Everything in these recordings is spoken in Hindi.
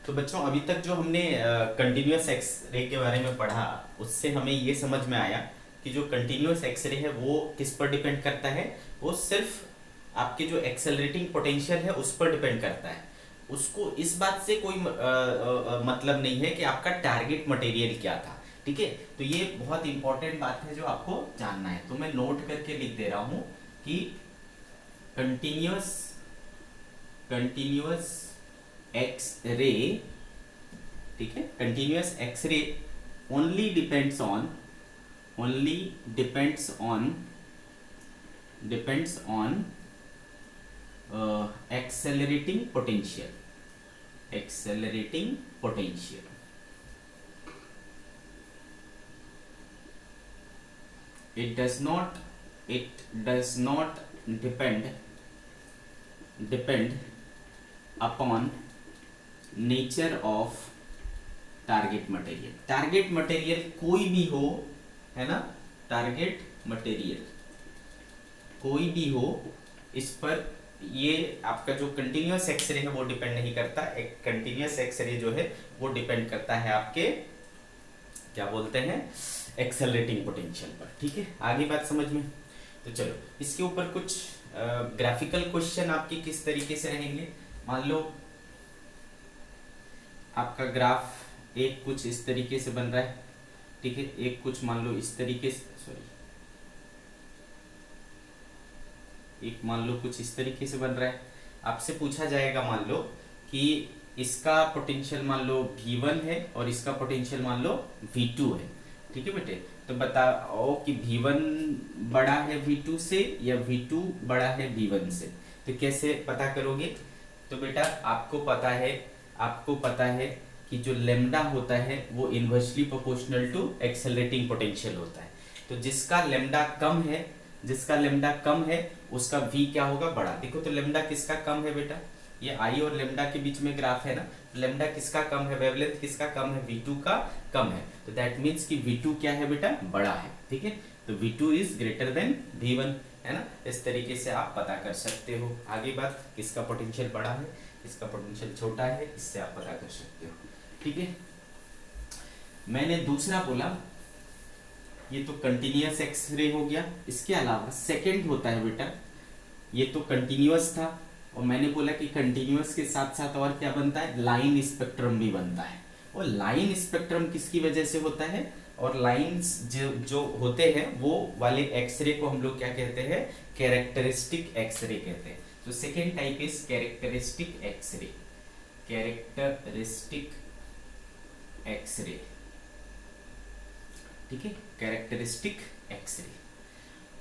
तो बच्चों अभी तक जो हमने कंटिन्यूअस एक्सरे के बारे में पढ़ा उससे हमें ये समझ में आया कि जो कंटिन्यूअस एक्सरे है वो किस पर डिपेंड करता है। वो सिर्फ आपके जो एक्सेलरेटिंग पोटेंशियल है उस पर डिपेंड करता है। उसको इस बात से कोई मतलब नहीं है कि आपका टारगेट मटेरियल क्या था। ठीक है, तो ये बहुत इंपॉर्टेंट बात है जो आपको जानना है। तो मैं नोट करके लिख दे रहा हूँ कि कंटिन्यूअस कंटिन्यूअस एक्स-रे, ठीक है, continuous X-ray only depends on accelerating potential. It does not depend upon nature of target material. Target material कोई भी हो, है ना, टारगेट मटेरियल कोई भी हो, इस पर ये आपका जो कंटिन्यूअस एक्सरे है वो डिपेंड नहीं करता। एक कंटिन्यूअस एक्सरे जो है वो डिपेंड करता है आपके क्या बोलते हैं एक्सेलरेटिंग पोटेंशियल पर। ठीक है, आगे बात समझ में। तो चलो इसके ऊपर कुछ ग्राफिकल क्वेश्चन आपके किस तरीके से रहेंगे। मान लो आपका ग्राफ एक कुछ इस तरीके से बन रहा है, ठीक है, एक कुछ मान लो इस तरीके से, एक मान लो कुछ इस तरीके से बन रहा है। आपसे पूछा जाएगा मान लो कि इसका पोटेंशियल मान लो V1 है और इसका पोटेंशियल मान लो V2 है। ठीक है बेटे, तो बताओ कि V1 बड़ा है V2 से या V2 बड़ा है V1 से। तो कैसे पता करोगे? तो बेटा आपको पता है कि जो लेमडा होता है वो inversely proportional to accelerating potential होता है। तो जिसका लेमडा कम है उसका V क्या होगा? बड़ा। देखो तो लेमडा किसका कम है बेटा? ये आई और लेमडा के बीच में ग्राफ है ना, लेमडा किसका कम है? वेवलेंथ किसका कम है? V2 का कम है। तो दैट मीन्स कि V2 क्या है बेटा? बड़ा है। ठीक है, तो V2 is greater than V1, है ना। इस तरीके से आप पता कर सकते हो। आगे बात, किसका पोटेंशियल बड़ा है, किसका पोटेंशियल छोटा है, इससे आप पता कर सकते हो। ठीक है, मैंने दूसरा बोला ये तो कंटिन्यूअस एक्सरे हो गया। इसके अलावा सेकंड होता है बेटा, ये तो कंटिन्यूअस था और मैंने बोला कि कंटिन्यूअस के साथ साथ और क्या बनता है? लाइन स्पेक्ट्रम भी बनता है। और लाइन स्पेक्ट्रम किसकी वजह से होता है? और लाइंस जो होते हैं वो वाले एक्सरे को हम लोग क्या कहते हैं? कैरेक्टरिस्टिक एक्सरे कहते हैं। तो second type is characteristic X-ray. ठीक है, कैरेक्टरिस्टिक एक्सरे।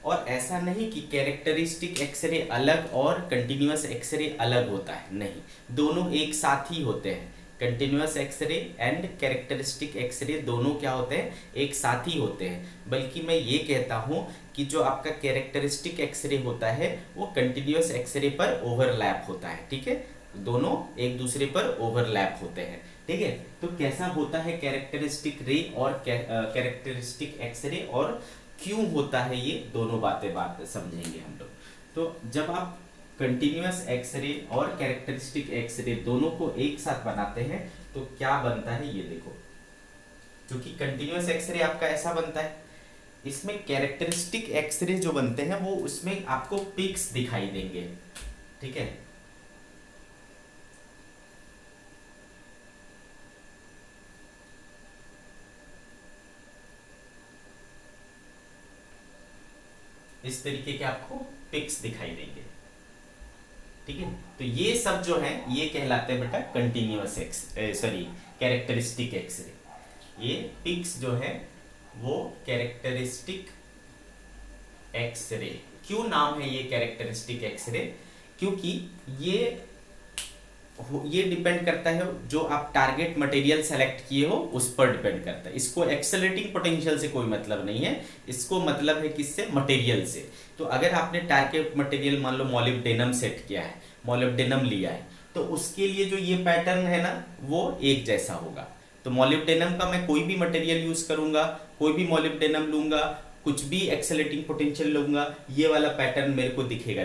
और ऐसा नहीं कि कैरेक्टरिस्टिक एक्सरे अलग और कंटिन्यूअस एक्सरे अलग होता है, नहीं, दोनों एक साथ ही होते हैं। Continuous X-ray and characteristic X-ray दोनों क्या होते हैं? एक साथ ही होते हैं। बल्कि मैं ये कहता हूँ कि जो आपका कैरेक्टरिस्टिक एक्सरे होता है वो कंटिन्यूअस एक्सरे पर ओवरलैप होता है। ठीक है, दोनों एक दूसरे पर ओवरलैप होते हैं। ठीक है, तो कैसा होता है कैरेक्टरिस्टिक रे और कैरेक्टरिस्टिक एक्सरे और क्यों होता है, ये दोनों बात समझेंगे हम लोग। तो जब आप कंटिन्यूअस एक्सरे और कैरेक्टरिस्टिक एक्सरे दोनों को एक साथ बनाते हैं तो क्या बनता है ये देखो। क्योंकि कंटिन्यूअस एक्सरे आपका ऐसा बनता है, इसमें कैरेक्टरिस्टिक एक्सरे जो बनते हैं वो उसमें आपको पिक्स दिखाई देंगे। ठीक है, इस तरीके के आपको पिक्स दिखाई देंगे। ठीक है, तो ये सब जो है ये कहलाते हैं बेटा कंटिन्यूअस कैरेक्टरिस्टिक एक्सरे। ये पिक्स जो है वो कैरेक्टरिस्टिक एक्सरे। क्यों नाम है ये कैरेक्टरिस्टिक एक्सरे? क्योंकि ये डिपेंड करता है जो आप टारगेट मटेरियल सेलेक्ट किए हो उस पर डिपेंड करता है। इसको एक्सेलरेटिंग पोटेंशियल से कोई मतलब नहीं है, इसको मतलब है किससे? मटेरियल से। तो अगर आपने टारगेट मटेरियल मान लो मॉलिब्डेनम सेट किया है, मॉलिब्डेनम लिया है, तो उसके लिए जो ये पैटर्न है ना वो एक जैसा होगा। तो मॉलिब्डेनम का मैं कोई भी मटेरियल यूज करूंगा, कोई भी मॉलिब्डेनम लूंगा, कुछ भी एक्सेलरेटिंग पोटेंशियल लूंगा, ये वाला पैटर्न मेरे को दिखेगा।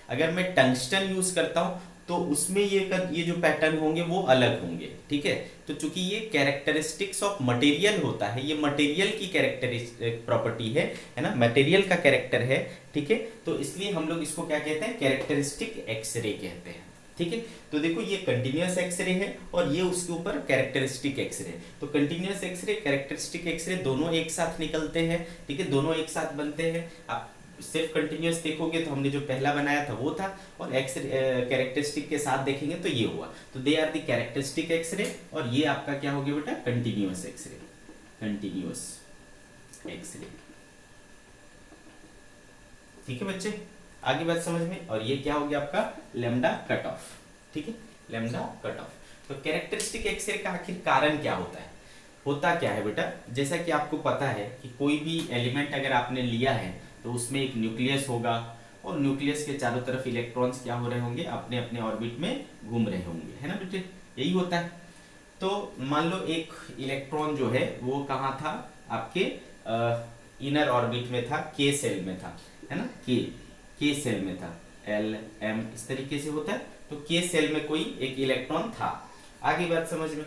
अगर मैं टंगस्टन यूज करता हूं तो उसमें ये जो पैटर्न होंगे वो अलग होंगे, ठीक है। तो चूंकि ये कैरेक्टरिस्टिक्स ऑफ मटेरियल होता है, ये मटेरियल की कैरेक्टरिस्टिक प्रॉपर्टी है ना, मटेरियल का कैरेक्टर है, ठीक है। तो इसलिए हम लोग इसको क्या कहते हैं, कैरेक्टरिस्टिक एक्सरे कहते हैं, ठीक है। तो देखो ये कंटिन्यूअस एक्सरे है और ये उसके ऊपर कैरेक्टरिस्टिक एक्सरे। तो कंटिन्यूअस एक्सरे, कैरेक्टरिस्टिक एक्सरे दोनों एक साथ निकलते हैं, ठीक है, दोनों एक साथ बनते हैं। आप सिर्फ कंटिन्यूअस देखोगे तो हमने जो पहला बनाया था वो था, और एक्सरे कैरेक्टरिस्टिक के साथ देखेंगे तो ये हुआ। तो they are the characteristic X-ray, और ये आपका क्या हो गया बेटा, कंटिन्यूअस एक्सरे, कंटिन्यूअस एक्सरे, ठीक है बच्चे, आगे बात समझ में। और ये क्या हो गया आपका लैम्डा कट ऑफ, ठीक है, लैम्डा कट ऑफ। तो कैरेक्टरिस्टिक एक्सरे का आखिर कारण क्या होता है, होता क्या है बेटा, जैसा कि आपको पता है कि कोई भी एलिमेंट अगर आपने लिया है तो उसमें एक न्यूक्लियस होगा, और न्यूक्लियस के चारों तरफ इलेक्ट्रॉन्स क्या हो रहे होंगे, अपने अपने ऑर्बिट में घूम रहे होंगे, है ना बेटे, यही होता है। तो मान लो एक इलेक्ट्रॉन जो है वो कहाँ था, आपके इनर ऑर्बिट में था, के सेल में था, है ना, के सेल में था, एल एम इस तरीके से होता है। तो के सेल में कोई एक इलेक्ट्रॉन था। आगे बात समझ में।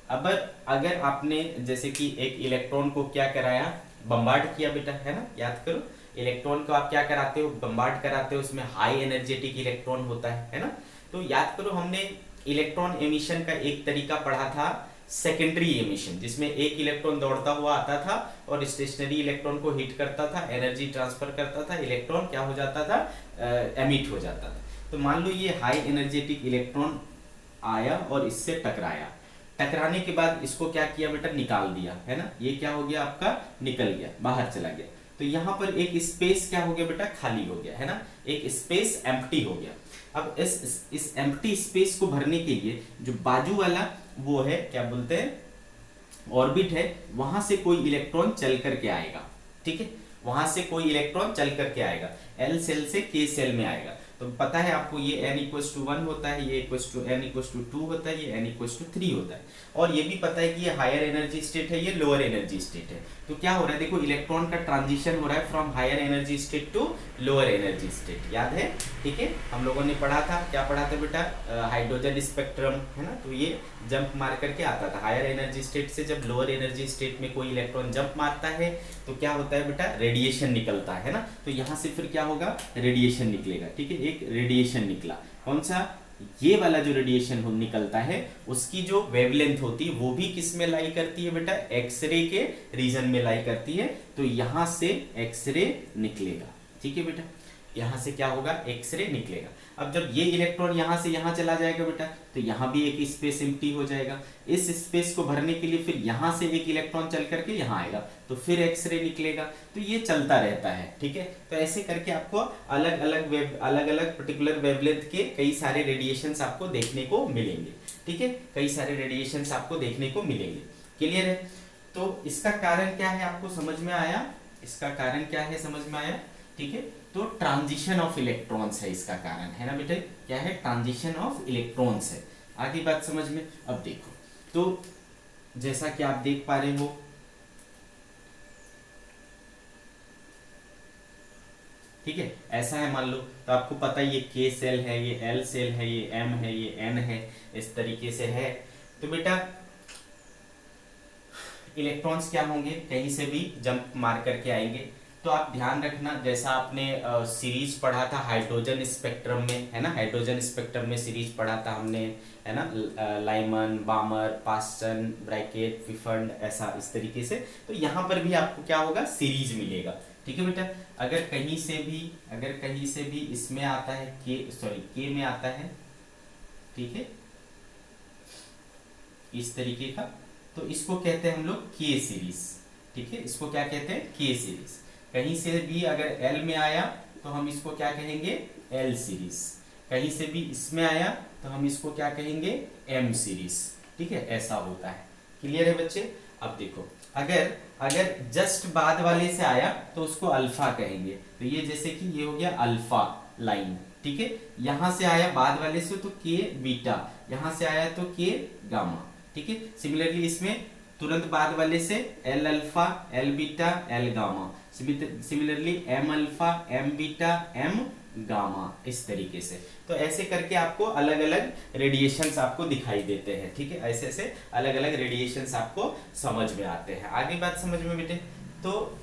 अब अगर आपने जैसे कि एक इलेक्ट्रॉन को क्या कराया, बम्बार्ड किया बेटा, है ना, याद करो, इलेक्ट्रॉन को आप क्या कराते हो, बम्बार्ड कराते हो, उसमें हाई एनर्जेटिक इलेक्ट्रॉन होता है ना। तो याद करो हमने इलेक्ट्रॉन एमिशन का एक तरीका पढ़ा था, सेकेंडरी एमिशन, जिसमें एक इलेक्ट्रॉन दौड़ता हुआ आता था और स्टेशनरी इलेक्ट्रॉन को हिट करता था, एनर्जी ट्रांसफर करता था, इलेक्ट्रॉन क्या हो जाता था, एमिट हो जाता था। तो मान लो ये हाई एनर्जेटिक इलेक्ट्रॉन आया और इससे टकराया, टकराने के बाद इसको क्या किया बेटा, निकाल दिया, है ना, ये क्या हो गया आपका, निकल गया, बाहर चला गया। तो यहाँ पर एक स्पेस क्या हो गया बेटा, खाली हो गया, है ना, एक स्पेस एम्प्टी हो गया। अब इस एम्प्टी स्पेस को भरने के लिए जो बाजू वाला वो है, क्या बोलते हैं, ऑर्बिट है, वहां से कोई इलेक्ट्रॉन चल करके आएगा, ठीक है, वहां से कोई इलेक्ट्रॉन चल करके आएगा, एल सेल से के सेल में आएगा। तो पता है आपको ये n इक्वल्स टू 1 होता है, ये n इक्वल्स टू 2 होता है, ये n इक्वल्स टू 3 होता है। और ये भी पता है कि ये हायर एनर्जी स्टेट है, ये लोअर एनर्जी स्टेट है। तो क्या हो रहा है, देखो इलेक्ट्रॉन का ट्रांजिशन हो रहा है from higher energy state to lower energy state, याद है, ठीक है, हम लोगों ने पढ़ा था, क्या पढ़ा था बेटा, हाइड्रोजन स्पेक्ट्रम, है ना। तो ये जंप मार करके आता था हायर एनर्जी स्टेट से, जब लोअर एनर्जी स्टेट में कोई इलेक्ट्रॉन जंप मारता है तो क्या होता है बेटा, रेडिएशन निकलता है ना। तो यहाँ से फिर क्या होगा, रेडिएशन निकलेगा, ठीक है, एक रेडिएशन निकला, कौन सा, ये वाला जो रेडिएशन निकलता है उसकी जो वेवलेंथ होती है वो भी किस में लाई करती है बेटा, एक्सरे के रीजन में लाई करती है। तो यहां से एक्सरे निकलेगा, ठीक है बेटा, यहां से क्या होगा, एक्सरे निकलेगा। अब जब ये इलेक्ट्रॉन यहां से यहां चला जाएगा बेटा, तो यहां भी एक स्पेस एम्प्टी हो जाएगा। इस स्पेस को भरने के लिए फिर यहां से एक इलेक्ट्रॉन चल करके यहां आएगा, तो फिर एक्सरे निकलेगा। तो ये चलता रहता है, ठीक है। तो ऐसे करके आपको अलग अलग पर्टिकुलर वेवलेंथ के कई सारे रेडिएशंस आपको देखने को मिलेंगे, ठीक है, कई सारे रेडिएशंस आपको देखने को मिलेंगे। क्लियर है। तो इसका कारण क्या है आपको समझ में आया, इसका कारण क्या है समझ में आया, ठीक है। तो ट्रांजिशन ऑफ इलेक्ट्रॉन्स है इसका कारण, है ना बेटे, क्या है, ट्रांजिशन ऑफ इलेक्ट्रॉन्स है। आगे बात समझ में। अब देखो, तो जैसा कि आप देख पा रहे हो, ठीक है, ऐसा है मान लो, तो आपको पता है ये के सेल है, ये एल सेल है, ये एम है, ये एन है, इस तरीके से है। तो बेटा इलेक्ट्रॉन्स क्या होंगे, कहीं से भी जंप मार करके आएंगे। तो आप ध्यान रखना, जैसा आपने सीरीज पढ़ा था हाइड्रोजन स्पेक्ट्रम में, है ना, हाइड्रोजन स्पेक्ट्रम में सीरीज पढ़ा था हमने, है ना, लाइमन, बामर, पास्टन, ब्रैकेट, विफंड, ऐसा इस तरीके से। तो यहाँ पर भी आपको क्या होगा, सीरीज मिलेगा, ठीक है बेटा। अगर कहीं से भी इसमें आता है के में आता है, ठीक है, इस तरीके का, तो इसको कहते हैं हम लोग के सीरीज, ठीक है, इसको क्या कहते हैं, के सीरीज। कहीं से भी अगर एल में आया तो हम इसको क्या कहेंगे, एल सीरीज। कहीं से भी इसमें आया तो हम इसको क्या कहेंगे, एम सीरीज, ठीक है, ऐसा होता है। क्लियर है बच्चे। अब देखो, अगर जस्ट बाद वाले से आया तो उसको अल्फा कहेंगे। तो ये जैसे कि ये हो गया अल्फा लाइन, ठीक है, यहां से आया बाद वाले से तो के बीटा, यहां से आया तो के गामा, ठीक है। सिमिलरली इसमें तुरंत बाद वाले से L alpha, L beta, L gamma. Similarly M alpha, M beta, M gamma, इस तरीके से। तो ऐसे करके आपको अलग अलग रेडिएशंस आपको दिखाई देते हैं, ठीक है। ऐसे ऐसे अलग अलग रेडिएशंस आपको समझ में आते हैं। आगे बात समझ में बेटे, तो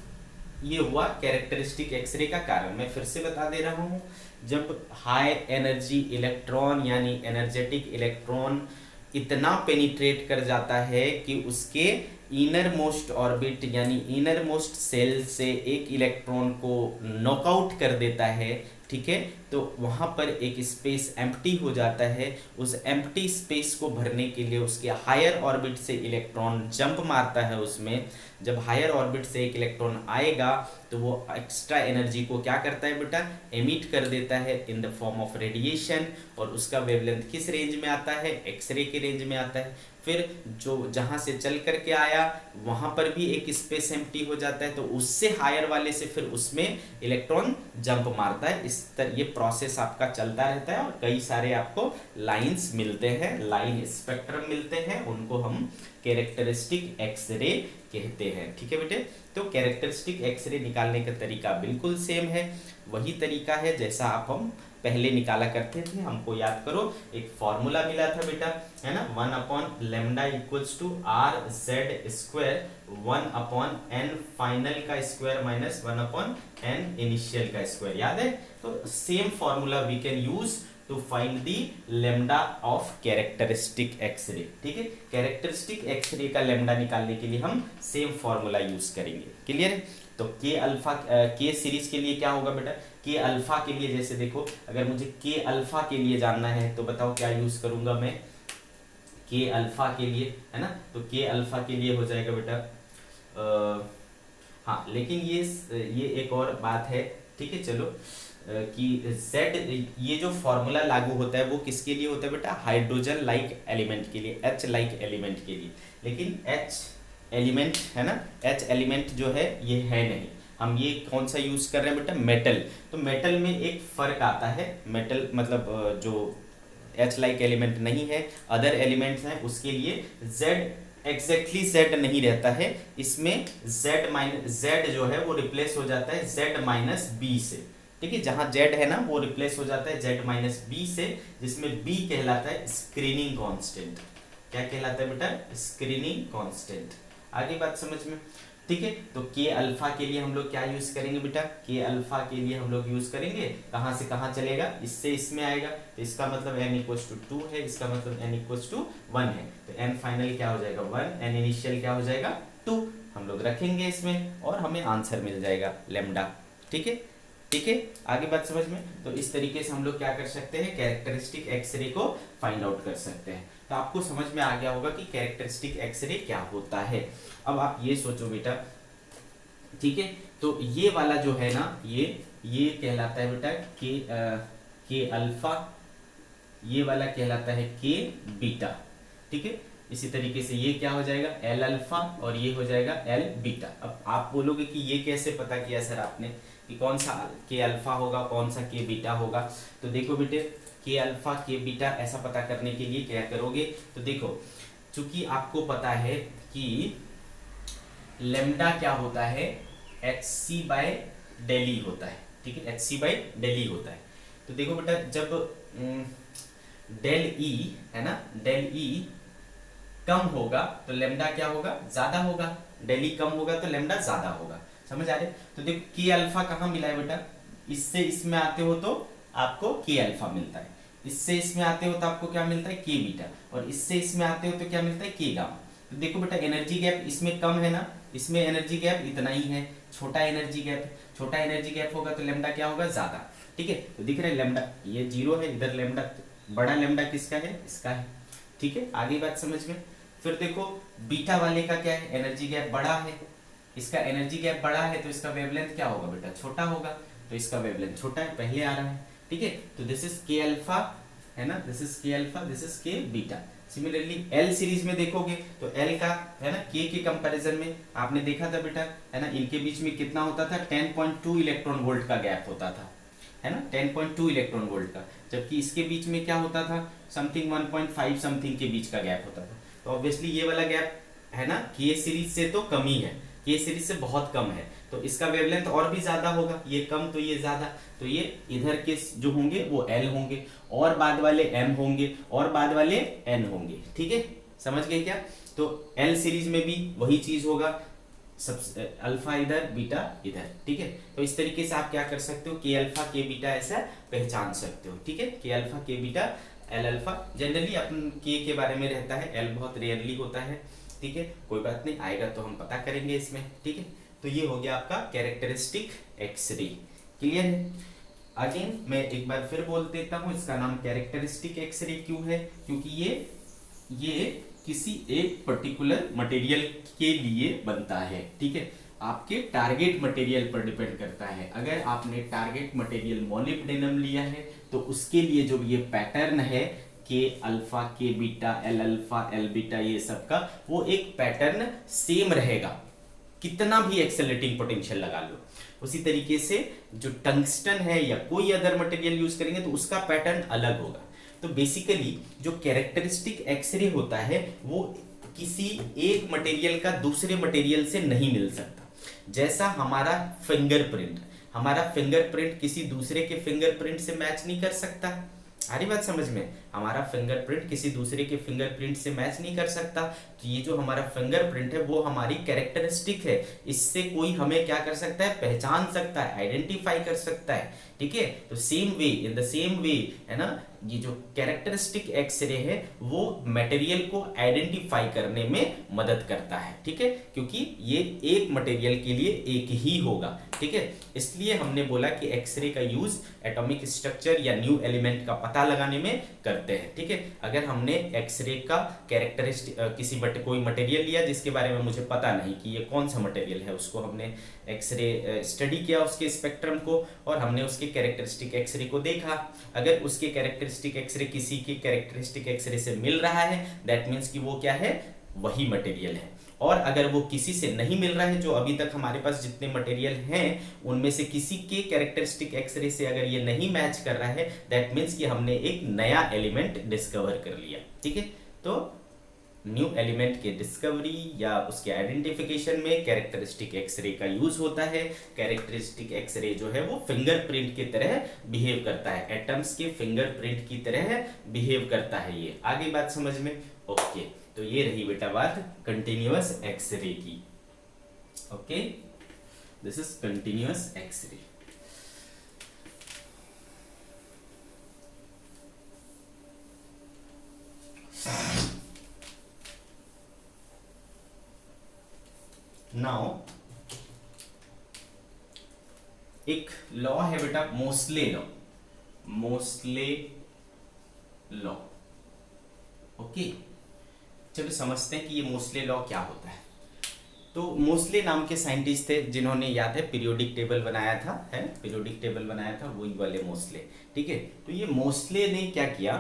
ये हुआ कैरेक्टरिस्टिक एक्सरे का कारण। मैं फिर से बता दे रहा हूँ, जब हाई एनर्जी इलेक्ट्रॉन यानी एनर्जेटिक इलेक्ट्रॉन इतना पेनिट्रेट कर जाता है कि उसके इनर मोस्ट ऑर्बिट यानी इनर मोस्ट सेल से एक इलेक्ट्रॉन को नॉकआउट कर देता है, ठीक है, तो वहाँ पर एक स्पेस एम्प्टी हो जाता है। उस एम्प्टी स्पेस को भरने के लिए उसके हायर ऑर्बिट से इलेक्ट्रॉन जंप मारता है उसमें। जब हायर ऑर्बिट से एक इलेक्ट्रॉन आएगा तो वो एक्स्ट्रा एनर्जी को क्या करता है बेटा, एमिट कर देता है in the form of radiation, और उसका वेवलेंथ किस रेंज में आता है, एक्सरे के रेंज में आता है। फिर जो जहाँ से चल करके आया वहाँ पर भी एक स्पेस एम्प्टी हो जाता है, तो उससे हायर वाले से फिर उसमें इलेक्ट्रॉन जंप मारता है। इस तरह ये प्रोसेस आपका चलता रहता है, और कई सारे आपको लाइंस मिलते हैं, लाइन स्पेक्ट्रम मिलते हैं, उनको हम कैरेक्टरिस्टिक एक्सरे कहते हैं, ठीक है बेटे। तो कैरेक्टरिस्टिक एक्सरे निकालने का तरीका बिल्कुल सेम है, वही तरीका है जैसा हम पहले निकाला करते थे। हमको याद करो, एक फॉर्मूला मिला था बेटा, है ना, 1/λ equals to R Z square 1/n final का स्क्वायर माइनस 1/n इनिशियल का स्क्वायर, याद है। तो same formula we can use to find the lambda of characteristic X-ray, ठीक है। कैरेक्टरिस्टिक एक्सरे का लेमडा निकालने के लिए हम सेम फॉर्मूला यूज करेंगे, क्लियर है। तो के अल्फा के सीरीज के लिए क्या होगा बेटा, के अल्फा के लिए जैसे देखो, अगर मुझे के अल्फा के लिए जानना है तो बताओ क्या यूज करूंगा मैं के अल्फा के लिए, है ना। तो के अल्फा के लिए हो जाएगा बेटा हाँ, लेकिन ये एक और बात है, ठीक है, चलो कि Z, ये जो फॉर्मूला लागू होता है वो किसके लिए होता है बेटा, हाइड्रोजन लाइक एलिमेंट के लिए, H लाइक एलिमेंट के लिए। लेकिन H एलिमेंट है ना, H एलिमेंट जो है ये है नहीं। हम ये कौन सा यूज कर रहे हैं बेटा, मेटल। तो मेटल में एक फर्क आता है, मेटल मतलब जो H लाइक एलिमेंट नहीं है, अदर एलिमेंट्स हैं, उसके लिए Z एग्जैक्टली Z नहीं रहता है, इसमें Z जो है वो रिप्लेस हो जाता है Z माइनस बी से, ठीक है। जहां Z है ना वो रिप्लेस हो जाता है Z माइनस बी से, जिसमें B कहलाता है स्क्रीनिंग कांस्टेंट। क्या कहलाता है बेटा, स्क्रीनिंग कांस्टेंट। आगे बात समझ में, ठीक है। तो के अल्फा के लिए हम लोग क्या यूज करेंगे बेटा, के अल्फा के लिए हम लोग यूज करेंगे, कहां से कहां चलेगा, इससे इसमें आएगा, तो इसका मतलब n इक्वल्स टू 2 है, इसका मतलब n इक्वल्स टू 1 है, तो n फाइनल क्या हो जाएगा 1, n इनिशियल क्या हो जाएगा 2, हम लोग रखेंगे इसमें और हमें आंसर मिल जाएगा लेमडा, ठीक है, ठीक है। आगे बात समझ में, तो इस तरीके से हम लोग क्या कर सकते हैं, कैरेक्टरिस्टिक एक्सरे को फाइंड आउट कर सकते हैं। तो आपको समझ में आ गया होगा कि कैरेक्टरिस्टिक एक्सरे क्या होता है। अब आप ये सोचो बेटा, ठीक है, तो ये वाला जो है ना, ये कहलाता है बेटा के अल्फा, ये वाला कहलाता है के बीटा, ठीक है। इसी तरीके से ये क्या हो जाएगा एल अल्फा और ये हो जाएगा एल बीटा। अब आप बोलोगे कि ये कैसे पता किया सर आपने कि कौन सा के अल्फा होगा कौन सा के बीटा होगा। तो देखो बेटे, के अल्फा के बीटा ऐसा पता करने के लिए क्या करोगे, तो देखो चूंकि आपको पता है कि लेमडा क्या होता है, एच सी बाय डेली होता है, ठीक है, एच सी बाय डेली होता है। तो देखो बेटा, जब डेल ई है ना, डेल ई कम होगा तो लेमडा क्या होगा, ज्यादा होगा, डेल ई कम होगा तो लेमडा ज्यादा होगा, समझ आ रहे। तो देखो के अल्फा कहाँ मिला है बेटा, इससे इसमें आते हो तो आपको के अल्फा मिलता है, इससे इसमें आते हो तो आपको क्या मिलता है के बीटा, और इससे इसमें आते हो तो क्या मिलता है के गामा। तो देखो बेटा, एनर्जी गैप इसमें कम है ना, इसमें एनर्जी गैप इतना ही है, छोटा एनर्जी गैप, छोटा एनर्जी गैप होगा तो लेमडा क्या होगा, ज्यादा, ठीक है। तो दिख रहा है लेमडा ये 0 है, इधर लेमडा, बड़ा लेमडा किसका है, इसका है, ठीक है। आगे बात समझ में, फिर देखो बीटा वाले का क्या है, एनर्जी गैप बड़ा है, इसका एनर्जी गैप बड़ा है तो इसका वेवलेंथ क्या होगा बेटा, छोटा होगा, तो इसका वेवलेंथ छोटा है, पहले आ रहा है, ठीक है। तो दिस इज के अल्फा है ना, दिस इज के अल्फा, दिस इज के बीटा। सिमिलरली एल सीरीज में देखोगे तो एल का है ना के कंपैरिजन में आपने देखा था बेटा, है ना, इनके बीच में कितना होता था, 10.2 इलेक्ट्रॉन वोल्ट का गैप होता था, है ना, 10.2 इलेक्ट्रॉन वोल्ट का, जबकि इसके बीच में क्या होता था, समथिंग 1.5 समथिंग के बीच का गैप होता था। तो ऑब्वियसली ये वाला गैप है ना के सीरीज से तो कम ही है, के सीरीज से बहुत कम है, तो इसका वेवलेंथ और भी ज्यादा होगा, ये कम तो ये ज्यादा, तो ये इधर के जो होंगे वो L होंगे, और बाद वाले M होंगे, और बाद वाले N होंगे। ठीक है, समझ गए क्या? तो L सीरीज में भी वही चीज होगा, सब अल्फा इधर बीटा इधर। ठीक है, तो इस तरीके से आप क्या कर सकते हो, के अल्फा के बीटा ऐसा पहचान सकते हो। ठीक है, के अल्फा के बीटा एल अल्फा, जनरली अपन के बारे में रहता है, एल बहुत रेयरली होता है। ठीक है, कोई बात नहीं, आएगा तो हम पता करेंगे इसमें। ठीक है, तो ये हो गया आपका कैरेक्टरिस्टिक एक्सरे। क्लियर है? अगेन मैं एक बार फिर बोल देता हूँ, इसका नाम कैरेक्टरिस्टिक एक्सरे क्यों है, क्योंकि ये किसी एक पर्टिकुलर मटेरियल के लिए बनता है। ठीक है, आपके टारगेट मटेरियल पर डिपेंड करता है। अगर आपने टारगेट मटेरियल मोलिब्डेनम लिया है तो उसके लिए जो ये पैटर्न है के अल्फा के beta L alpha L beta ये सब का, वो एक पैटर्न सेम रहेगा, कितना भी एक्सेलरेटिंग पोटेंशियल लगा लो। उसी तरीके से जो टंगस्टन है या कोई अदर मटेरियल यूज करेंगे तो उसका पैटर्न अलग होगा। तो बेसिकली जो कैरेक्टरिस्टिक एक्सरे होता है वो किसी एक मटेरियल का दूसरे मटेरियल से नहीं मिल सकता। जैसा हमारा फिंगरप्रिंट किसी दूसरे के फिंगरप्रिंट से मैच नहीं कर सकता। आ रही बात समझ में? हमारा फिंगरप्रिंट किसी दूसरे के फिंगरप्रिंट से मैच नहीं कर सकता। तो ये जो हमारा फिंगरप्रिंट है वो हमारी कैरेक्टरिस्टिक है, इससे कोई हमें क्या कर सकता है, पहचान सकता है, आइडेंटिफाई कर सकता है। ठीक है, तो इन द सेम वे है ना, ये जो कैरेक्टरिस्टिक एक्सरे है वो मटेरियल को आइडेंटिफाई करने में मदद करता है। ठीक है, क्योंकि ये एक मटेरियल के लिए एक ही होगा। ठीक है, इसलिए हमने बोला कि एक्सरे का यूज एटॉमिक स्ट्रक्चर या न्यू एलिमेंट का पता लगाने में करते हैं। ठीक है, अगर हमने एक्सरे का कैरेक्टरिस्टिक कोई मटेरियल लिया जिसके बारे में मुझे पता नहीं कि ये कौन सा मटेरियल है, उसको हमने एक्सरे स्टडी किया उसके स्पेक्ट्रम को, और हमने उसके कैरेक्टरिस्टिक एक्सरे को देखा। अगर उसके कैरेक्टरिस्टिक एक्सरे किसी के कैरेक्टरिस्टिक एक्सरे से मिल रहा है, दैट मीन्स कि वो क्या है, वही मटेरियल है। और अगर वो किसी से नहीं मिल रहा है, जो अभी तक हमारे पास जितने मटेरियल हैं उनमें से किसी के कैरेक्टरिस्टिक एक्सरे से अगर ये नहीं मैच कर रहा है, दैट मीन्स कि हमने एक नया एलिमेंट डिस्कवर कर लिया। ठीक है, तो न्यू एलिमेंट के डिस्कवरी या उसके आइडेंटिफिकेशन में कैरेक्टरिस्टिक एक्सरे का यूज होता है। कैरेक्टरिस्टिक एक्सरे जो है वो फिंगरप्रिंट की तरह बिहेव करता है, एटम्स के फिंगरप्रिंट की तरह बिहेव करता है। ये आगे बात समझ में? ओके, तो ये रही बेटा बात कंटिन्यूअस एक्सरे की। Okay, this is continuous X-ray. Now एक लॉ है बेटा, मोस्ले लॉ। ओके, चलो समझते हैं कि ये मोस्ले लॉ क्या होता है। तो मोस्ले नाम के साइंटिस्ट थे जिन्होंने, याद है, पीरियोडिक टेबल बनाया था, है पीरियोडिक टेबल बनाया था, वही वाले मोस्ले। ठीक है, तो ये मोस्ले ने क्या किया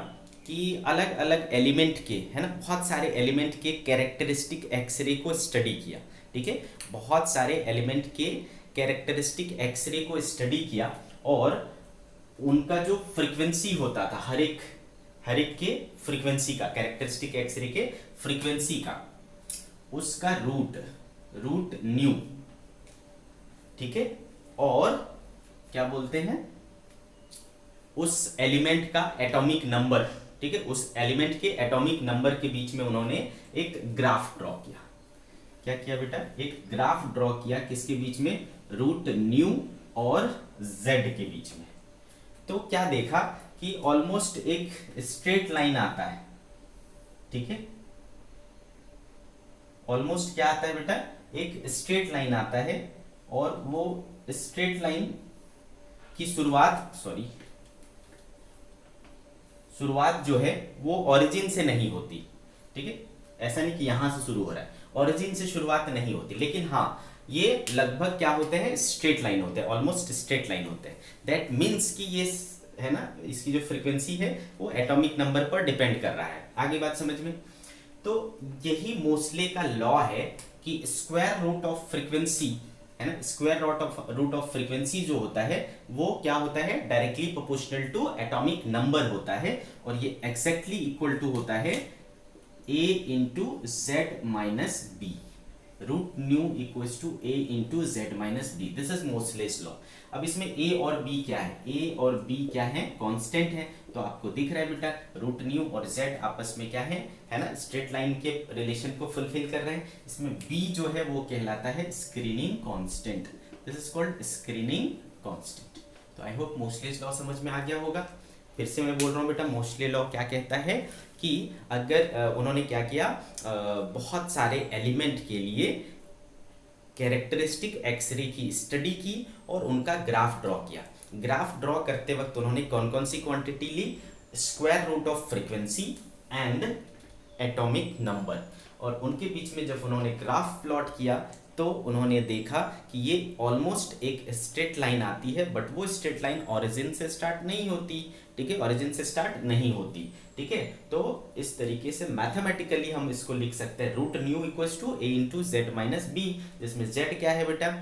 कि अलग अलग एलिमेंट के, है ना, बहुत सारे एलिमेंट के कैरेक्टरिस्टिक एक्सरे को स्टडी किया। ठीक है, बहुत सारे एलिमेंट के कैरेक्टरिस्टिक एक्सरे को स्टडी किया, और उनका जो फ्रीक्वेंसी होता था, हर एक के फ्रीक्वेंसी का, कैरेक्टरिस्टिक एक्सरे के फ्रीक्वेंसी का, उसका रूट न्यू। ठीक है, और क्या बोलते हैं, उस एलिमेंट का एटॉमिक नंबर। ठीक है, उस एलिमेंट के एटॉमिक नंबर के बीच में उन्होंने एक ग्राफ ड्रॉ किया। क्या किया बेटा? एक ग्राफ ड्रॉ किया, किसके बीच में, रूट न्यू और जेड के बीच में। तो क्या देखा कि ऑलमोस्ट एक स्ट्रेट लाइन आता है। ठीक है, ऑलमोस्ट क्या आता है बेटा, एक स्ट्रेट लाइन आता है, और वो स्ट्रेट लाइन की शुरुआत जो है वो ओरिजिन से नहीं होती। ठीक है, ऐसा नहीं कि यहां से शुरू हो रहा है, ओरिजिन से शुरुआत नहीं होती, लेकिन हाँ ये लगभग क्या होते हैं, स्ट्रेट लाइन होते हैं, ऑलमोस्ट स्ट्रेट लाइन होते हैं। दैट मीन्स कि ये है ना, इसकी जो फ्रीक्वेंसी है वो एटॉमिक नंबर पर डिपेंड कर रहा है। आगे बात समझ में? तो यही मोस्ले का लॉ है कि स्क्वायर रूट ऑफ फ्रीक्वेंसी, है ना, स्क्वायर रूट ऑफ फ्रीक्वेंसी जो होता है वो क्या होता है, directly proportional to atomic number होता है, और ये एग्जैक्टली इक्वल टू होता है a into Z minus B. Root nu equals to A into Z minus B, this is Moseley's law. अब इसमें ए और बी क्या है, ए और बी क्या है, कांस्टेंट है, तो आपको दिख रहा है बेटा रूट न्यू और जेड आपस में क्या है ना, स्ट्रेट लाइन के रिलेशन को फुलफिल कर रहे हैं। इसमें बी जो है वो कहलाता है screening constant, this is called screening constant. तो आई होप मोसलेस लॉ समझ में आ गया होगा। फिर से मैं बोल रहा हूँ बेटा, मोसले लॉ क्या कहता है कि अगर उन्होंने क्या किया, बहुत सारे एलिमेंट के लिए कैरेक्टरिस्टिक एक्सरे की स्टडी की और उनका ग्राफ ड्रॉ किया। ग्राफ ड्रॉ करते वक्त उन्होंने कौन कौन सी क्वांटिटी ली, square root of frequency and atomic number, और उनके बीच में जब उन्होंने ग्राफ प्लॉट किया तो उन्होंने देखा कि ये ऑलमोस्ट एक स्ट्रेट लाइन आती है, बट वो स्ट्रेट लाइन ओरिजिन से स्टार्ट नहीं होती, ठीक है, ओरिजिन से स्टार्ट नहीं होती, ठीक है। तो इस तरीके से मैथमेटिकली हम इसको लिख सकते हैं root nu equals to A into Z minus B, जिसमें जेड क्या है बेटा,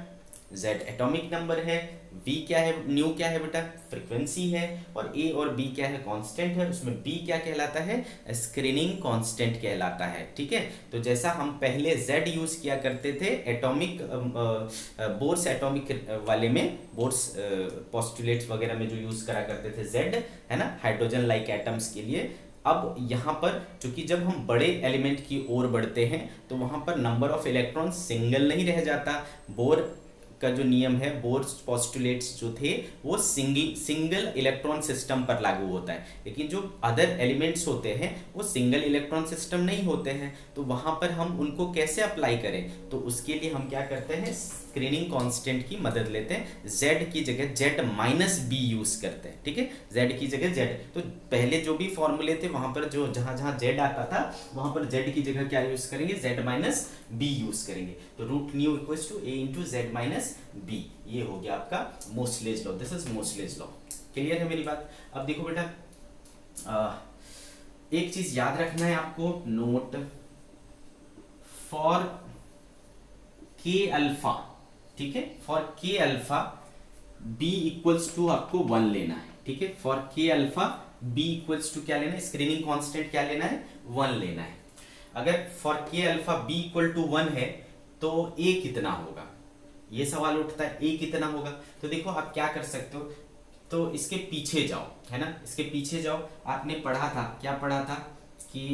जेड एटॉमिक नंबर है, v क्या है, न्यू क्या है बेटा, फ्रीक्वेंसी है, और a और b क्या है, कांस्टेंट है। उसमें b क्या कहलाता है, स्क्रीनिंग कांस्टेंट कहलाता है, ठीक है। तो जैसा हम पहले z यूज किया करते थे एटॉमिक बोर्स एटॉमिक वाले में, बोर्स पोस्टुलेट्स वगैरह में जो यूज करा करते थे z, है ना, हाइड्रोजन लाइक एटम्स के लिए। अब यहाँ पर चूंकि जब हम बड़े एलिमेंट की ओर बढ़ते हैं तो वहाँ पर नंबर ऑफ इलेक्ट्रॉन सिंगल नहीं रह जाता, बोर का जो नियम है, बोर्स पोस्टुलेट्स जो थे वो सिंगल इलेक्ट्रॉन सिस्टम पर लागू होता है, लेकिन जो अदर एलिमेंट्स होते हैं वो सिंगल इलेक्ट्रॉन सिस्टम नहीं होते हैं। तो वहाँ पर हम उनको कैसे अप्लाई करें, तो उसके लिए हम क्या करते हैं, स्क्रीनिंग कांस्टेंट की मदद लेते हैं, z की जगह z माइनस बी यूज करते हैं, ठीक है, z की जगह z। तो पहले जो भी फॉर्मूले थे वहाँ पर जो जहाँ जहाँ z आता था वहाँ पर z की जगह क्या यूज करेंगे, z माइनस बी यूज करेंगे। तो root nu equals to A into Z minus B, ये हो गया आपका Moseley's law, this is Moseley's law. Clear है मेरी बात। अब देखो बेटा, एक चीज याद रखना है आपको, नोट फॉर के अल्फा, ठीक है, फॉर के अल्फा बी इक्वल्स टू आपको 1 लेना है, ठीक है, फॉर के अल्फा बी इक्वल्स टू क्या लेना है, स्क्रीनिंग कांस्टेंट क्या लेना है, 1 लेना है। अगर फॉर के अल्फा बी इक्वल टू 1 है तो ए कितना होगा, ये सवाल उठता है, ए कितना होगा। तो देखो आप क्या कर सकते हो, तो इसके पीछे जाओ, है ना, इसके पीछे जाओ। आपने पढ़ा था, क्या पढ़ा था कि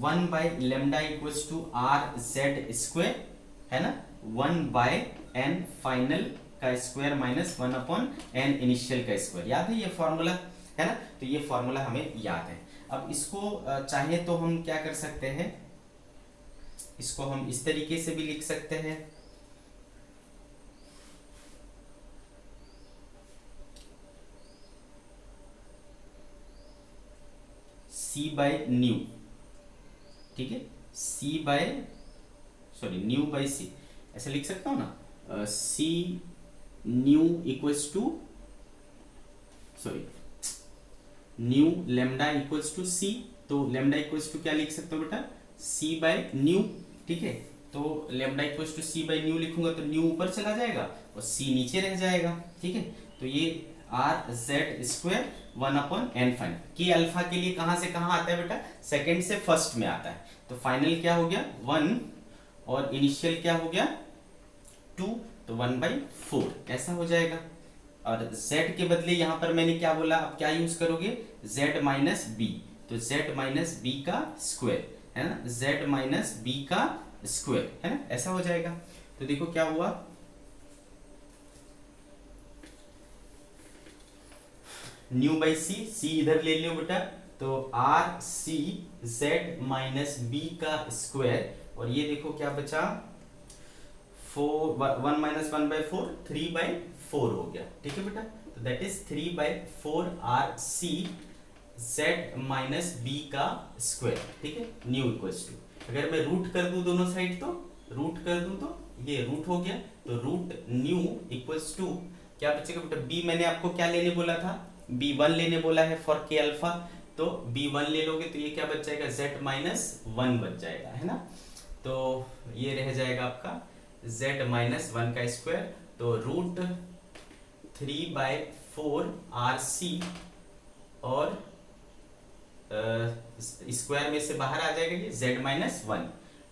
1 by lambda equals to R Z square, है ना, 1 बाय एन फाइनल का square minus 1 upon N initial का स्क्वायर, याद है ये फॉर्मूला, है ना। तो ये फॉर्मूला हमें याद है। अब इसको चाहे तो हम क्या कर सकते हैं, इसको हम इस तरीके से भी लिख सकते हैं, c बाय न्यू, ठीक है, c by sorry nu by c, ऐसे लिख सकता हूं ना, c nu equals to sorry nu lambda equals to C, तो लेमडा इक्वल्स टू क्या लिख सकते हो बेटा, c बाय न्यू, ठीक है। तो lambda equals to c by nu लिखूंगा तो न्यू ऊपर चला जाएगा और c नीचे रह जाएगा, ठीक है। तो ये R Z square 1 upon N final, K alpha के लिए कहां से कहां आता है बेटा, सेकंड से फर्स्ट में आता है। तो फाइनल क्या हो गया 1 और इनिशियल क्या हो गया 2, तो 1/4 ऐसा हो जाएगा। और z के बदले यहां पर मैंने क्या बोला, अब क्या यूज करोगे, z माइनस बी, तो z माइनस बी का स्क्वायर, है ना, z माइनस बी का स्क्वायर, है ना, ऐसा हो जाएगा। तो देखो क्या हुआ, न्यू बाई सी इधर ले लियो बेटा, तो R C Z minus B का स्क्वायर, और ये देखो क्या बचा 1 माइनस 1/4 3/4 हो गया, ठीक है बेटा। तो that is 3/4 R C Z minus B का स्क्वायर, ठीक है, न्यू इक्वल्स टू, अगर मैं रूट कर दूं दोनों साइड, तो रूट कर दूं तो ये रूट हो गया, तो रूट न्यू इक्वल्स टू क्या बचेगा बेटा, बी मैंने आपको क्या लेने बोला था, b1 लेने बोला है फॉर के अल्फा, तो b1 ले लोगे तो ये क्या बच जाएगा, z माइनस 1 बच जाएगा, है ना। तो ये रह जाएगा आपका z माइनस 1 का स्क्वायर, तो रूट 3/4 आर सी, और स्क्वायर में से बाहर आ जाएगा ये z माइनस 1,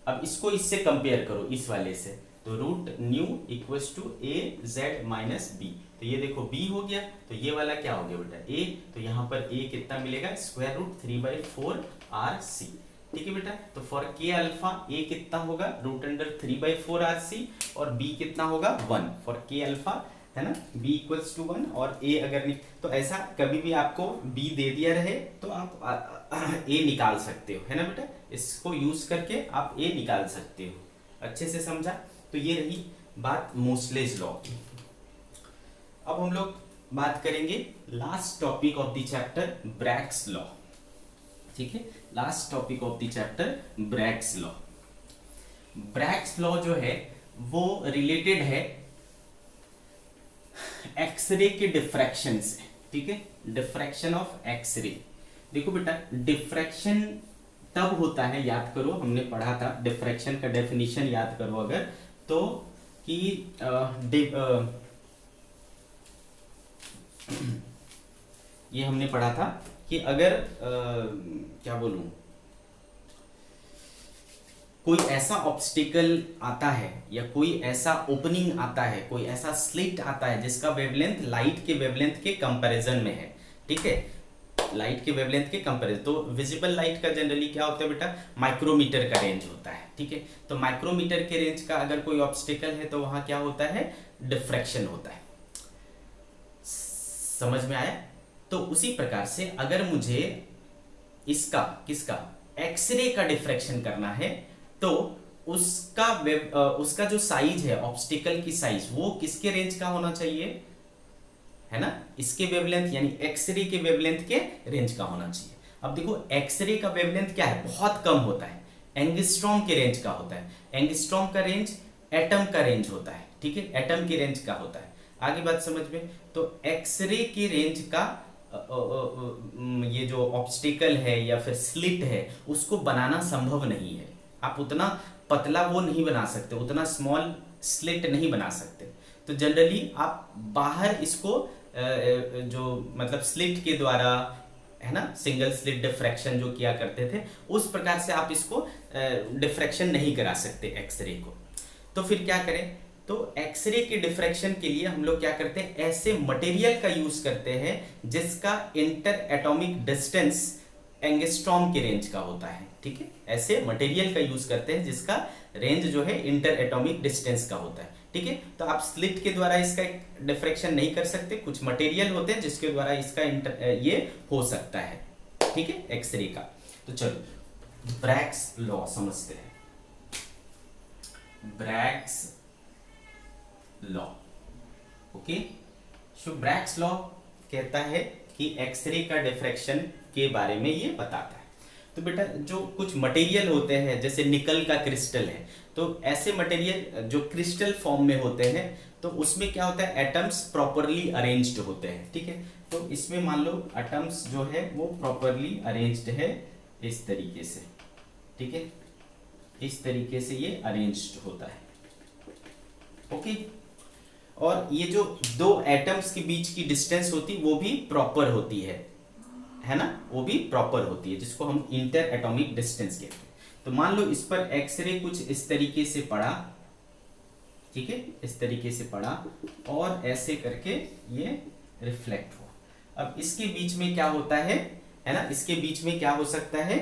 अब इसको इससे कंपेयर करो, इस वाले से, तो root nu equals to A Z minus B. तो ये देखो b हो गया, तो ये वाला क्या हो गया बेटा a, तो यहाँ पर a कितना मिलेगा, स्क्वायर रूट 3/4 आर सी। ठीक है बेटा, तो फॉर के अल्फा a कितना होगा, रूट अंडर 3/4 आर सी, और b कितना होगा 1 फॉर के अल्फा, है ना, b इक्वल्स टू 1, और a अगर नहीं, तो ऐसा कभी भी आपको b दे दिया रहे तो आप a निकाल सकते हो, है ना बेटा, इसको यूज करके आप a निकाल सकते हो। अच्छे से समझा? तो ये रही बात मोसलेज लॉ की। अब हम लोग बात करेंगे last topic of the chapter, Bragg's law. ठीक है, last topic of the chapter Bragg's law. Bragg's law जो है वो रिलेटेड है एक्सरे के डिफ्रैक्शन से। ठीक है, डिफ्रैक्शन ऑफ एक्सरे। देखो बेटा, डिफ्रैक्शन तब होता है, याद करो हमने पढ़ा था डिफ्रैक्शन का डेफिनेशन, याद करो अगर तो, कि ये हमने पढ़ा था कि अगर क्या बोलूं, कोई ऐसा ऑब्स्टिकल आता है या कोई ऐसा ओपनिंग आता है, कोई ऐसा स्लिट आता है जिसका वेवलेंथ लाइट के वेवलेंथ के कंपैरिजन में है। ठीक है, लाइट के वेवलेंथ के कंपैरिजन, तो विजिबल लाइट का जनरली क्या होता है बेटा, माइक्रोमीटर का रेंज होता है। ठीक है, तो माइक्रोमीटर के रेंज का अगर कोई ऑब्स्टिकल है तो वहां क्या होता है, डिफ्रैक्शन होता है। समझ में आया? तो उसी प्रकार से अगर मुझे इसका, किसका, एक्सरे का डिफ्रैक्शन करना है, तो उसका जो साइज है, ऑब्स्टिकल की साइज, वो किसके रेंज का होना चाहिए, है ना, इसके वेवलेंथ यानी एक्सरे के वेवलेंथ के रेंज का होना चाहिए। अब देखो एक्सरे का वेवलेंथ क्या है, बहुत कम होता है, एंगस्ट्रॉम के रेंज का होता है। एंगस्ट्रॉम का रेंज एटम का रेंज होता है। ठीक है, एटम के रेंज का होता है। आगे बात समझ में? तो एक्सरे के रेंज का ये जो ऑब्स्टिकल है या फिर स्लिट है उसको बनाना संभव नहीं है। आप उतना पतला वो नहीं बना सकते, उतना स्मॉल स्लिट नहीं बना सकते। तो जनरली आप बाहर इसको जो मतलब स्लिट के द्वारा, है ना, सिंगल स्लिट डिफ्रैक्शन जो किया करते थे, उस प्रकार से आप इसको डिफ्रैक्शन नहीं करा सकते एक्सरे को। तो फिर क्या करें, तो एक्सरे के डिफ्रैक्शन के लिए हम लोग क्या करते हैं, ऐसे मटेरियल का यूज करते हैं जिसका इंटर एटॉमिक डिस्टेंस एंगस्ट्रॉम के रेंज का होता है। ठीक है, ऐसे मटेरियल का यूज करते हैं जिसका रेंज जो है इंटर एटॉमिक डिस्टेंस का होता है। ठीक है, तो आप स्लिट के द्वारा इसका डिफ्रैक्शन नहीं कर सकते, कुछ मटेरियल होते हैं जिसके द्वारा इसका ये हो सकता है। ठीक है, एक्सरे का। तो चलो ब्रैग्स लॉ समझते हैं। ब्रैग्स लॉ, ओके, सो ब्रैग्स लॉ कहता है कि एक्सरे का डिफ्रैक्शन के बारे में ये बताता है। तो बेटा जो कुछ मटेरियल होते हैं, जैसे निकल का क्रिस्टल है, तो ऐसे मटेरियल जो क्रिस्टल फॉर्म में होते हैं, तो उसमें क्या होता है, एटम्स प्रॉपरली अरेंज्ड होते हैं। ठीक है, तो इसमें मान लो एटम्स जो है वो प्रॉपरली अरेंज्ड है इस तरीके से। ठीक है, इस तरीके से ये अरेंज्ड होता है। ओके, और ये जो दो एटम्स के बीच की डिस्टेंस होती है वो भी प्रॉपर होती है ना, वो भी प्रॉपर होती है, जिसको हम इंटर एटॉमिक डिस्टेंस कहते हैं। तो मान लो इस पर एक्सरे कुछ इस तरीके से पड़ा, ठीक है, इस तरीके से पड़ा और ऐसे करके ये रिफ्लेक्ट हुआ। अब इसके बीच में क्या होता है ना, इसके बीच में क्या हो सकता है,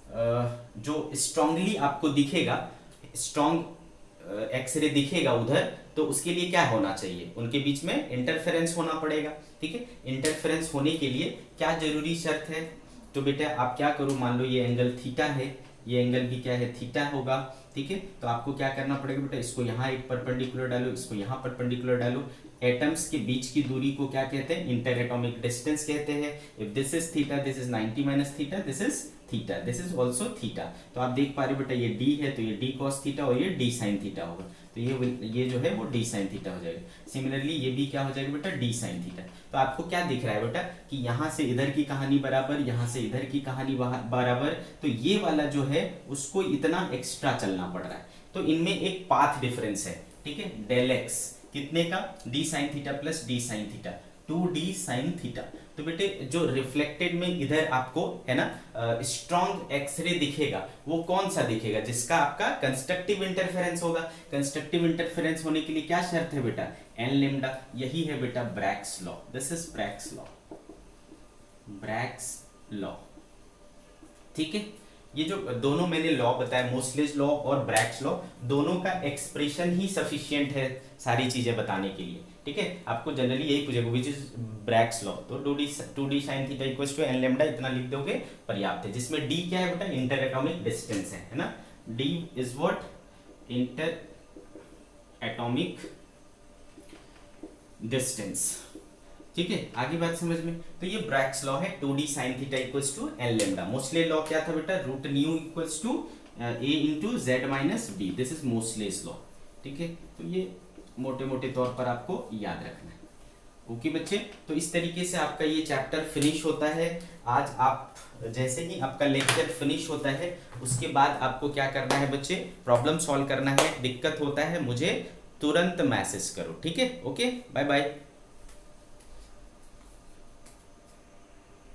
जो स्ट्रांगली आपको दिखेगा, स्ट्रॉन्ग एक्सरे दिखेगा उधर, तो उसके लिए क्या होना चाहिए, उनके बीच में इंटरफेरेंस होना पड़ेगा। ठीक है, इंटरफेरेंस होने के लिए क्या जरूरी शर्त है, तो बेटा आप क्या करो, मान लो ये एंगल थीटा है, ये एंगल भी क्या है, थीटा होगा। ठीक है, तो आपको क्या करना पड़ेगा बेटा, इसको यहाँ एक परपेंडिकुलर डालो, इसको यहाँ परपेंडिकुलर डालो। एटम्स के बीच की दूरी को क्या कहते हैं, इंटर एटॉमिक डिस्टेंस कहते हैं। If this is theta, this is 90 minus theta, this is theta, this is also theta. तो आप देख पा रहे हो बेटा, ये d है तो ये d cos थीटा और ये d sin थीटा होगा, तो ये जो है वो d sin थीटा हो जाएगा। सिमिलरली ये भी क्या हो जाएगा बेटा, d sin थीटा। तो आपको क्या दिख रहा है बेटा कि यहाँ से इधर की कहानी बराबर, यहाँ से इधर की कहानी बराबर, तो ये वाला जो है उसको इतना एक्स्ट्रा चलना पड़ रहा है। तो इनमें एक पाथ डिफरेंस है। ठीक है, डेल एक्स कितने का, d sin theta plus d sin theta, 2d sin theta, तो बेटे जो रिफ्लेक्टेड में इधर आपको है ना स्ट्रॉन्ग एक्सरे दिखेगा, वो कौन सा दिखेगा? जिसका आपका कंस्ट्रक्टिव इंटरफेरेंस होगा। कंस्ट्रक्टिव इंटरफेरेंस होने के लिए क्या शर्त है बेटा? N lambda. यही है बेटा Bragg's law. This is Bragg's law, Bragg's law. ठीक है, ये जो दोनों मैंने लॉ बताया, मोसलेस लॉ और ब्रैग्स लॉ, दोनों का एक्सप्रेशन ही सफिशिएंट है सारी चीजें बताने के लिए। ठीक है, आपको जनरली यही पूछेगा विच इज ब्रैग्स लॉ, तो 2d sin theta equals to n lambda इतना लिख दोगे पर्याप्त है। जिसमें d क्या है बेटा? इंटर एटॉमिक डिस्टेंस है ना। d is what? Inter atomic distance. ठीक है, आगे बात समझ में। तो ये ब्रैग्स लॉ है, 2d sin theta equals to n lambda. Moseley law क्या था बेटा? Root nu equals to a into Z minus B. This is Moseley's law. ठीक है, तो ये मोटे मोटे तौर पर आपको याद रखना है। ओके बच्चे, तो इस तरीके से आपका ये चैप्टर फिनिश होता है। आज आप जैसे ही आपका लेक्चर फिनिश होता है उसके बाद आपको क्या करना है बच्चे? प्रॉब्लम सॉल्व करना है। दिक्कत होता है मुझे तुरंत मैसेज करो। ठीक है, ओके, बाय बाय।